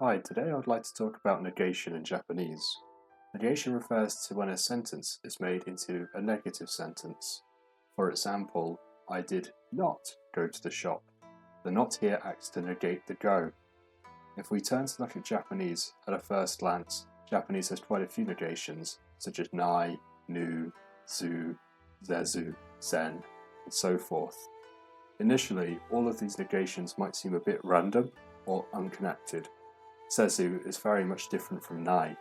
Hi, today I would like to talk about negation in Japanese. Negation refers to when a sentence is made into a negative sentence. For example, I did not go to the shop. The not here acts to negate the go. If we turn to look at Japanese, at a first glance, Japanese has quite a few negations, such as nai, nu, zu, zezu, zen, and so forth. Initially, all of these negations might seem a bit random or unconnected. Sezu is very much different from Nai.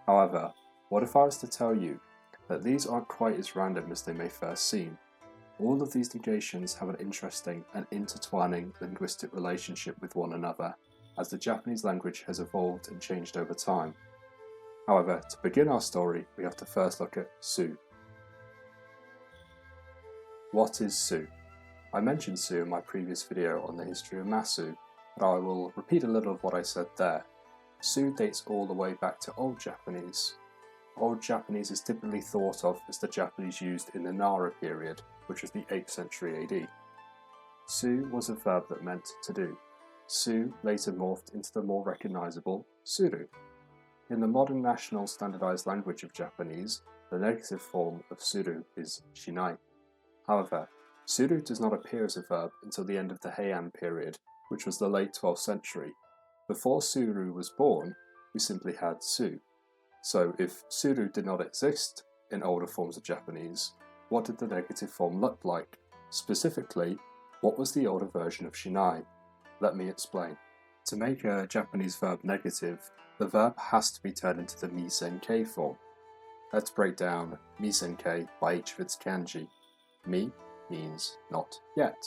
However, what if I was to tell you that these aren't quite as random as they may first seem? All of these negations have an interesting and intertwining linguistic relationship with one another, as the Japanese language has evolved and changed over time. However, to begin our story, we have to first look at su. What is su? I mentioned su in my previous video on the history of Masu, but I will repeat a little of what I said there. Su dates all the way back to Old Japanese. Old Japanese is typically thought of as the Japanese used in the Nara period, which was the 8th century AD. Su was a verb that meant to do. Su later morphed into the more recognizable suru. In the modern national standardized language of Japanese, the negative form of suru is shinai. However, suru does not appear as a verb until the end of the Heian period, which was the late 12th century. Before suru was born, we simply had su. So if suru did not exist in older forms of Japanese, what did the negative form look like? Specifically, what was the older version of shinai? Let me explain. To make a Japanese verb negative, the verb has to be turned into the mi-sen-kei form. Let's break down mi-sen-kei by each of its kanji. Mi means not yet.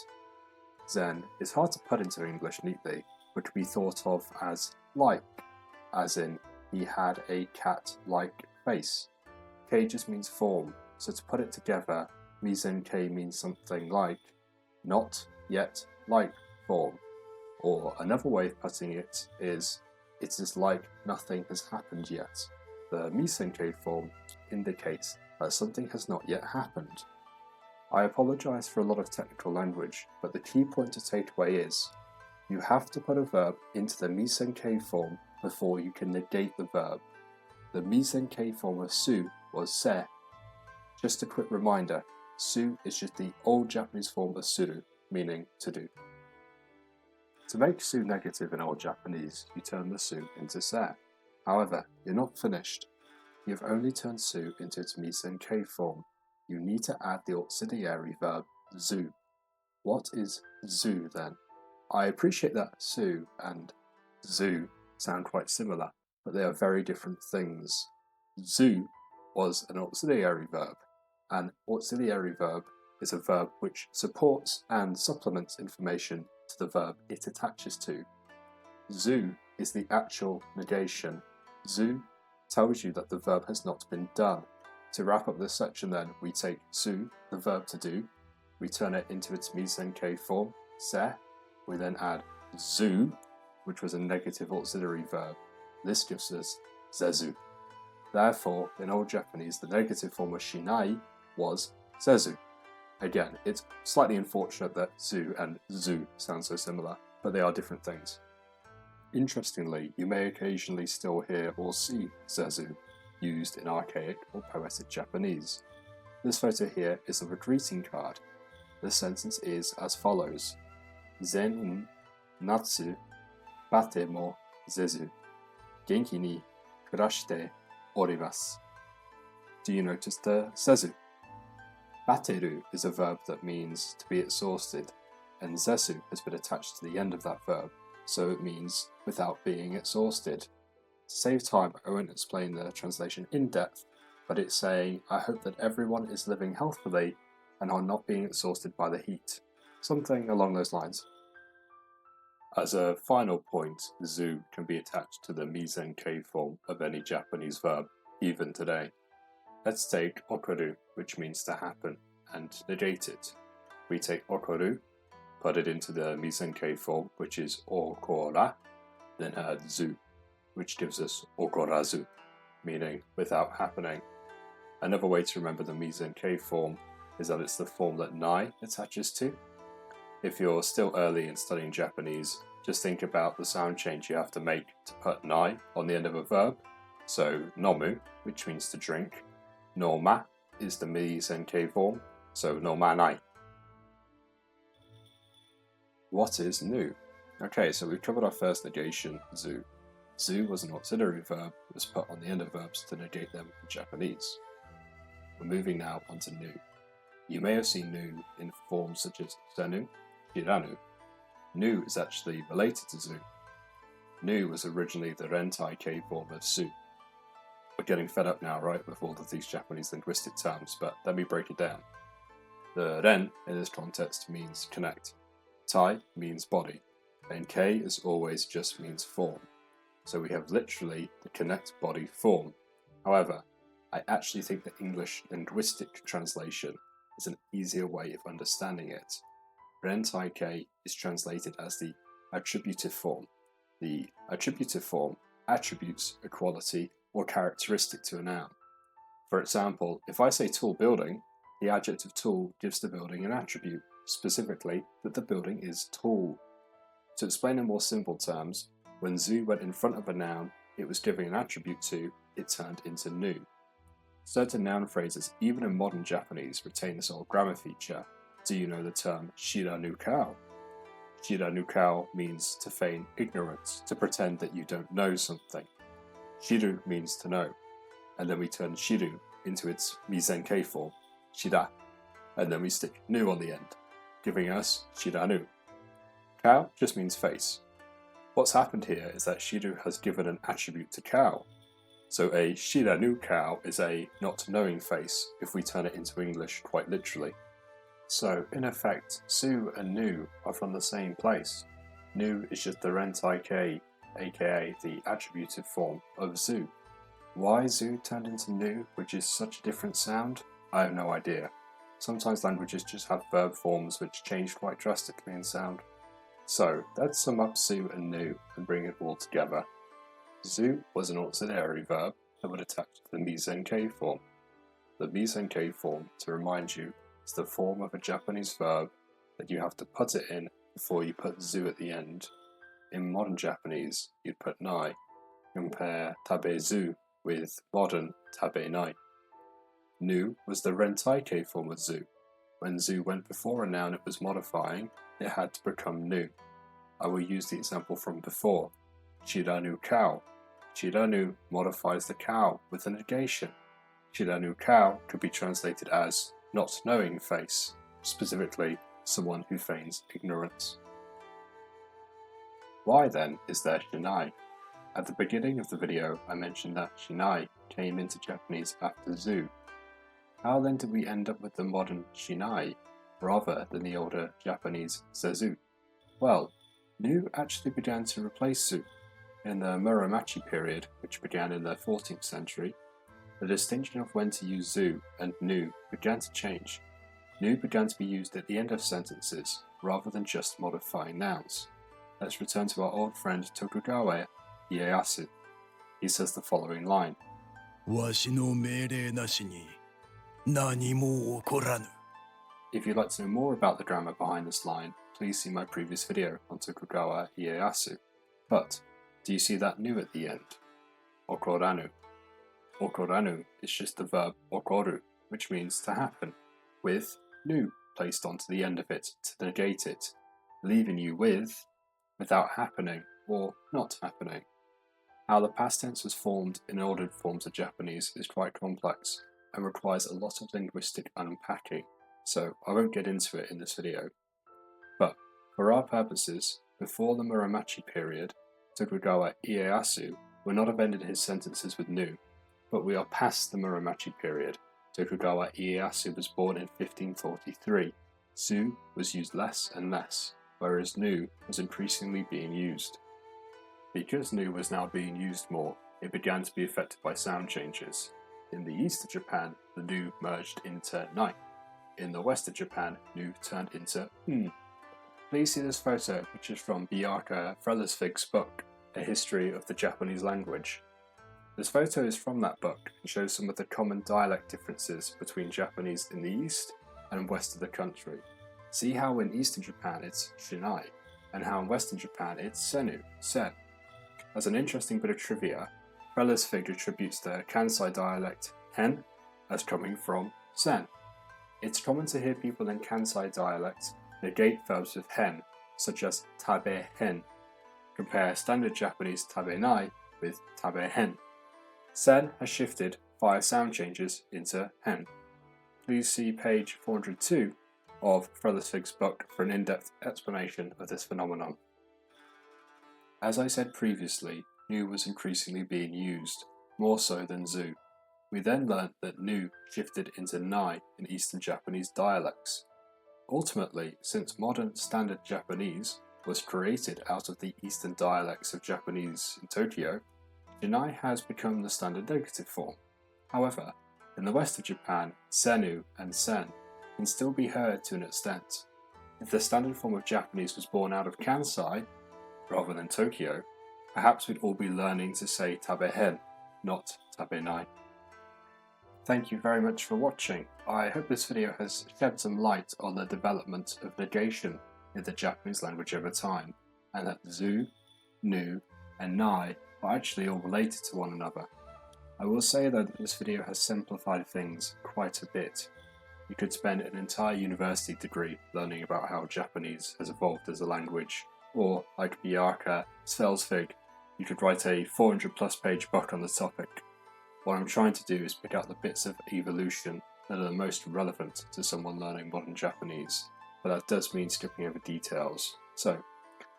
Zen is hard to put into English neatly, but could be thought of as like, as in he had a cat-like face. Kei just means form, so to put it together, mi-sen-kei means something like not yet like form. Or another way of putting it is like nothing has happened yet. The mi-sen-kei form indicates that something has not yet happened. I apologise for a lot of technical language, but the key point to take away is you have to put a verb into the mi-sen-kei form before you can negate the verb. The mi-sen-kei form of su was se. Just a quick reminder, su is just the old Japanese form of suru, meaning to do. To make su negative in Old Japanese, you turn the su into se. However, you're not finished. You've only turned su into its mi-sen-kei form. You need to add the auxiliary verb zu. What is zu then? I appreciate that su and zu sound quite similar, but they are very different things. Zu was an auxiliary verb. An auxiliary verb is a verb which supports and supplements information to the verb it attaches to. Zu is the actual negation. Zu tells you that the verb has not been done. To wrap up this section then, we take su, the verb to do, we turn it into its mi-sen-kei form, se, we then add zu, which was a negative auxiliary verb. This gives us zezu. Therefore, in Old Japanese, the negative form of shinai was zezu. Again, it's slightly unfortunate that zu and zu sound so similar, but they are different things. Interestingly, you may occasionally still hear or see zezu used in archaic or poetic Japanese. This photo here is of a greeting card. The sentence is as follows: Zen natsu bate mo zezu genki ni kurashite orimasu. Do you notice the zezu? Bateru is a verb that means to be exhausted, and zezu has been attached to the end of that verb, so it means without being exhausted. To save time, I won't explain the translation in depth, but it's saying, I hope that everyone is living healthily and are not being exhausted by the heat. Something along those lines. As a final point, zu can be attached to the mi-sen-kei form of any Japanese verb, even today. Let's take okoru, which means to happen, and negate it. We take okoru, put it into the mi-sen-kei form, which is okora, then add zu, which gives us okorazu, meaning without happening. Another way to remember the mi-sen-kei form is that it's the form that nai attaches to. If you're still early in studying Japanese, just think about the sound change you have to make to put nai on the end of a verb. So nomu, which means to drink. Noma is the mise and k form, so nomanai. What is nu? Okay, so we've covered our first negation, zu. Zu was an auxiliary verb that was put on the end of verbs to negate them in Japanese. We're moving now on to nu. You may have seen nu in forms such as senu, shiranu. Nu is actually related to zu. Nu was originally the rentai k form of su. We're getting fed up now, right, with all of these Japanese linguistic terms, but let me break it down. The ren in this context means connect. Tai means body, and k as always just means form. So we have literally the connect body form. However, I actually think the English linguistic translation is an easier way of understanding it. Ren tai ke is translated as the attributive form. The attributive form attributes a quality or characteristic to a noun. For example, if I say tall building, the adjective tall gives the building an attribute, specifically that the building is tall. To explain in more simple terms, when zu went in front of a noun it was giving an attribute to, it turned into nu. Certain noun phrases, even in modern Japanese, retain this old grammar feature. Do you know the term shiranukau? Shiranukau means to feign ignorance, to pretend that you don't know something. Shiru means to know, and then we turn shiru into its mizenke form, shira, and then we stick nu on the end, giving us shiranu. Kau just means face. What's happened here is that shiru has given an attribute to kau. So a shiranu kau is a not knowing face if we turn it into English quite literally. So in effect, su and nu are from the same place. Nu is just the rentai ke, aka the attributive form of zu. Why zu turned into nu, which is such a different sound? I have no idea. Sometimes languages just have verb forms which change quite drastically in sound. So let's sum up su and nu and bring it all together. Zu was an auxiliary verb that would attach to the mizenke form. The mizenke form, to remind you, is the form of a Japanese verb that you have to put it in before you put zu at the end. In modern Japanese, you'd put nai. Compare tabezu with modern tabenai. Nu was the rentaike form of zu. When zu went before a noun it was modifying, it had to become nu. I will use the example from before. Shiranu kau. Shiranu modifies the kau with a negation. Shiranu kau could be translated as not knowing face, specifically someone who feigns ignorance. Why then is there shinai? At the beginning of the video I mentioned that shinai came into Japanese after zu. How then did we end up with the modern shinai rather than the older Japanese sezu? Well, nu actually began to replace zu. In the Muromachi period, which began in the 14th century, the distinction of when to use zu and nu began to change. Nu began to be used at the end of sentences rather than just modifying nouns. Let's return to our old friend Tokugawa Ieyasu. He says the following line. Washi no meirei nashi ni nani mo okoranu. If you'd like to know more about the grammar behind this line, please see my previous video on Tokugawa Ieyasu. But, do you see that nu at the end? Okoranu. Okoranu is just the verb okoru, which means to happen, with nu placed onto the end of it to negate it, leaving you with without happening or not happening. How the past tense was formed in ordered forms of Japanese is quite complex and requires a lot of linguistic unpacking, so I won't get into it in this video. But, for our purposes, before the Muromachi period, Tokugawa Ieyasu would not have ended his sentences with nu, but we are past the Muromachi period. Tokugawa Ieyasu was born in 1543. Zu was used less and less, whereas nu was increasingly being used. Because nu was now being used more, it began to be affected by sound changes. In the east of Japan, the nu merged into nai. In the west of Japan, nu turned into n. Please see this photo, which is from Bjarke Frellesvig's book, A History of the Japanese Language. This photo is from that book and shows some of the common dialect differences between Japanese in the east and west of the country. See how in eastern Japan it's shinai, and how in Western Japan it's senu, sen. As an interesting bit of trivia, Frelesvig attributes the Kansai dialect hen as coming from sen. It's common to hear people in Kansai dialect negate verbs with hen, such as tabe hen. Compare standard Japanese tabe nai with tabe hen. Sen has shifted via sound changes into hen. Please see page 402 of Frelesvig's book for an in-depth explanation of this phenomenon. As I said previously, nu was increasingly being used, more so than zu. We then learnt that nu shifted into nai in Eastern Japanese dialects. Ultimately, since modern Standard Japanese was created out of the Eastern dialects of Japanese in Tokyo, jinai has become the standard negative form. However, in the west of Japan, senu and sen can still be heard to an extent. If the standard form of Japanese was born out of Kansai, rather than Tokyo, perhaps we'd all be learning to say tabehen, not tabenai. Thank you very much for watching. I hope this video has shed some light on the development of negation in the Japanese language over time, and that zu, nu, and nai are actually all related to one another. I will say though that this video has simplified things quite a bit. You could spend an entire university degree learning about how Japanese has evolved as a language, or like Bjarke Svelsvig, you could write a 400+ page book on the topic. What I'm trying to do is pick out the bits of evolution that are the most relevant to someone learning modern Japanese, but that does mean skipping over details. So,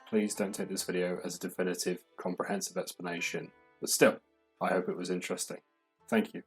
please don't take this video as a definitive, comprehensive explanation, but still, I hope it was interesting. Thank you.